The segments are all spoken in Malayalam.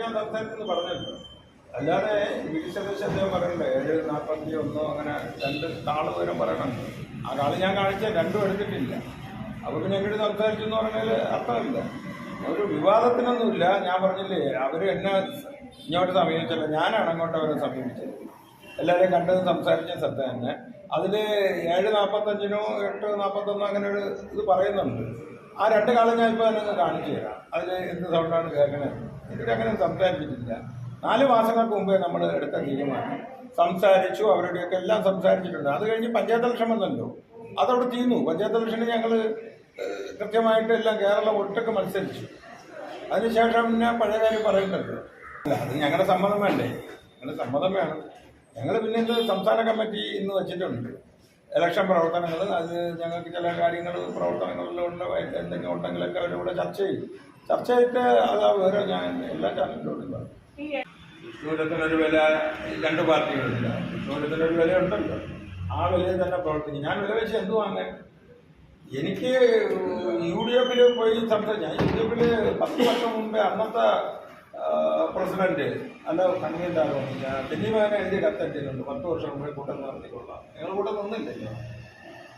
ഞാൻ സംസാരിച്ചെന്ന് പറഞ്ഞല്ലോ. അല്ലാതെ വിശദശ അദ്ദേഹം പറയണ്ടേ 7:41 അങ്ങനെ 2 താള് വരും പറയണുണ്ട്. ആ കാള് ഞാൻ കാണിച്ച 2 എടുത്തിട്ടില്ല. അപ്പോൾ പിന്നെ എന്നോട് സംസാരിച്ചു എന്ന് പറഞ്ഞാൽ അർത്ഥമില്ല. ഒരു വിവാദത്തിനൊന്നുമില്ല. ഞാൻ പറഞ്ഞില്ലേ, അവർ എന്നെ ഇങ്ങോട്ട് സമീപിച്ചല്ല, ഞാനാണ് അങ്ങോട്ട് അവരെ സമീപിച്ചത്. എല്ലാവരെയും കണ്ടതും സംസാരിച്ച ശ്രദ്ധ തന്നെ. അതിൽ 7:45 8:41 അങ്ങനെ ഒരു ഇത് പറയുന്നുണ്ട്. ആ 2 കാലം ഞാൻ ഇപ്പോൾ തന്നെ കാണിച്ചു തരാം. അതിൽ എന്ത് സൗണ്ടാണ് കേൾക്കണത്. എനിക്കങ്ങനെ സംസാരിച്ചിട്ടില്ല. 4 മാസങ്ങൾക്ക് മുമ്പേ നമ്മൾ എടുത്ത തീരുമാനം സംസാരിച്ചു. അവരുടെയൊക്കെ എല്ലാം സംസാരിച്ചിട്ടുണ്ട്. അത് കഴിഞ്ഞ് പഞ്ചായത്ത് ഇലക്ഷൻ വന്നല്ലോ, അതവിടെ തീർന്നു. പഞ്ചായത്ത് ഇലക്ഷന് ഞങ്ങൾ കൃത്യമായിട്ട് എല്ലാം കേരളം ഒട്ടൊക്കെ മത്സരിച്ചു. അതിനുശേഷം പിന്നെ പഴയ കാര്യം പറയുന്നുണ്ട്. അല്ല, അത് ഞങ്ങളുടെ സമ്മതം വേണ്ടേ? ഞങ്ങളുടെ സമ്മതം വേണം. ഞങ്ങൾ പിന്നെ ഇത് സംസ്ഥാന കമ്മിറ്റി ഇന്ന് വെച്ചിട്ടുണ്ട്. ഇലക്ഷൻ പ്രവർത്തനങ്ങൾ, അത് ഞങ്ങൾക്ക് ചില കാര്യങ്ങൾ പ്രവർത്തനങ്ങളിലുണ്ട്, എന്തെങ്കിലും ഉണ്ടെങ്കിലൊക്കെ അവരിവിടെ ചർച്ച ചെയ്തിട്ട് അത് വേറെ ഞാൻ എല്ലാ ചാനലിലോട്ടും പറഞ്ഞു. വിഷ്ണുവിനൊരു വില 2 പാർട്ടികളില്ല. വിഷ്ണുവിനൊരു വില ഉണ്ടല്ലോ, ആ വിലയിൽ തന്നെ പ്രവർത്തിക്കും. ഞാൻ വില വെച്ച് എന്ത് വാങ്ങാൻ? എനിക്ക് UDF പോയി സംസാരിച്ചു. ഞാൻ UDF 10 വർഷം മുമ്പേ അന്നത്തെ പ്രസിഡന്റ് അല്ല കൺവീനറാണോ തെന്നിമാനെ എഴുതിയ കത്തെഴുതിയിട്ടുണ്ട്. 10 വർഷം മുമ്പേ കൂട്ടം നടത്തിക്കൊള്ളാം. നിങ്ങൾ കൂട്ടം നിന്നില്ലല്ലോ.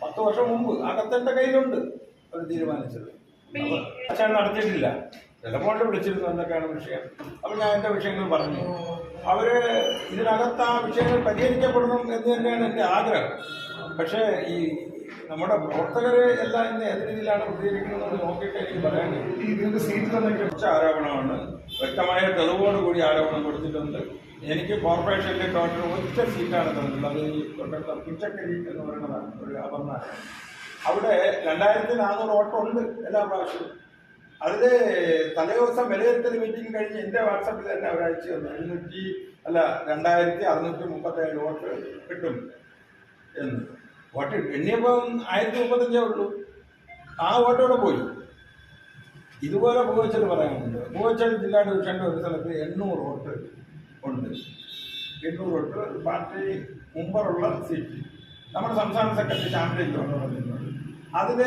10 വർഷം മുമ്പ് ആ കത്തെൻ്റെ കയ്യിലുണ്ട്. അവർ തീരുമാനിച്ചത് പക്ഷേ നടത്തിയിട്ടില്ല. ചിലപ്പോൾ വിളിച്ചിരുന്നു എന്തൊക്കെയാണ് വിഷയം. അപ്പോൾ ഞാൻ എൻ്റെ വിഷയങ്ങൾ പറഞ്ഞു. അവർ ഇതിനകത്ത് ആ വിഷയങ്ങൾ പരിഹരിക്കപ്പെടണം എന്ന് തന്നെയാണ് എൻ്റെ ആഗ്രഹം. പക്ഷേ ഈ നമ്മുടെ പ്രവർത്തകരെ എല്ലാം ഇന്ന് ഏത് രീതിയിലാണ് പ്രതികരിക്കുന്നത് നോക്കിയിട്ട് എനിക്ക് പറയാൻ ഇതിൻ്റെ സീറ്റ് തന്നെ കുറച്ച് ആരോപണമാണ്. വ്യക്തമായ തെളിവോടുകൂടി ആരോപണം കൊടുത്തിട്ടുണ്ട്. എനിക്ക് കോർപ്പറേഷനിലെ ടോട്ടൽ 1 സീറ്റാണ് തന്നിട്ടുള്ളത്. ഈ തൊട്ടടുത്ത പിച്ചക്കരി എന്ന് പറയുന്നതാണ് ഒരു അപർണ. അവിടെ 2400 വോട്ടുണ്ട് എല്ലാ പ്രാവശ്യവും. അതിൽ തലേദിവസം വിലയിരുത്തൽ മീറ്റിംഗ് കഴിഞ്ഞ് എൻ്റെ വാട്സാപ്പിൽ തന്നെ ഒരാഴ്ച വന്നു 2637 വോട്ട് കിട്ടും എന്ന്. വോട്ട് എണ്ണിയപ്പം 1035 ഉള്ളൂ. ആ വോട്ടോടെ പോയി. ഇതുപോലെ പൂവച്ചൽ പറയാനുണ്ട്. പൂവച്ചൽ ജില്ലാ ഡിവിഷൻ്റെ ഒരു സ്ഥലത്ത് 800 വോട്ട് ഉണ്ട്. 800 വോട്ട് പാർട്ടി മുമ്പറുള്ള സീറ്റ്. നമ്മുടെ സംസ്ഥാന സെക്രട്ടറി ഷാമിലേക്ക് പറഞ്ഞിട്ടുണ്ട്. അതിൽ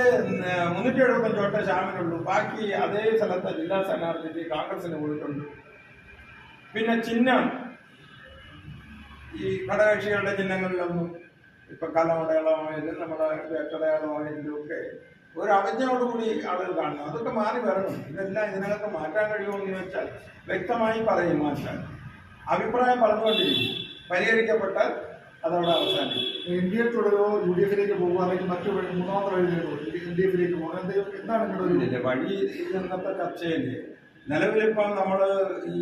375 വോട്ട് ഷാമിലുള്ളൂ. ബാക്കി അതേ സ്ഥലത്തെ ജില്ലാ സ്ഥാനാർത്ഥിക്ക് കോൺഗ്രസിന് പോയിട്ടുണ്ട്. പിന്നെ ചിഹ്നം, ഈ ഘടകകക്ഷികളുടെ ചിഹ്നങ്ങളിലൊന്നും ഇപ്പം കലമടയാളമായാലും നമ്മുടെ വേട്ടടയാളമായാലും ഒക്കെ ഒരു അവജ്ഞയോടുകൂടി ആളുകൾ കാണുന്നു. അതൊക്കെ മാറി വരണം. ഇതെല്ലാം ഇതിനകത്ത് മാറ്റാൻ കഴിയുമോ എന്ന് ചോദിച്ചാൽ വ്യക്തമായി പറയും മാറ്റാൻ. അഭിപ്രായം പറഞ്ഞുകൊണ്ടിരിക്കും. പരിഹരിക്കപ്പെട്ടാൽ അതവിടെ അവസാനിക്കും. NDA തുടരോ UDF പോകുക, അല്ലെങ്കിൽ മറ്റു മൂന്നാമത്തെ വഴിയിലേക്കോ NDF പോകാൻ എന്താണ് വഴി ഇന്നത്തെ ചർച്ചയില് നിലവിലിപ്പം നമ്മൾ ഈ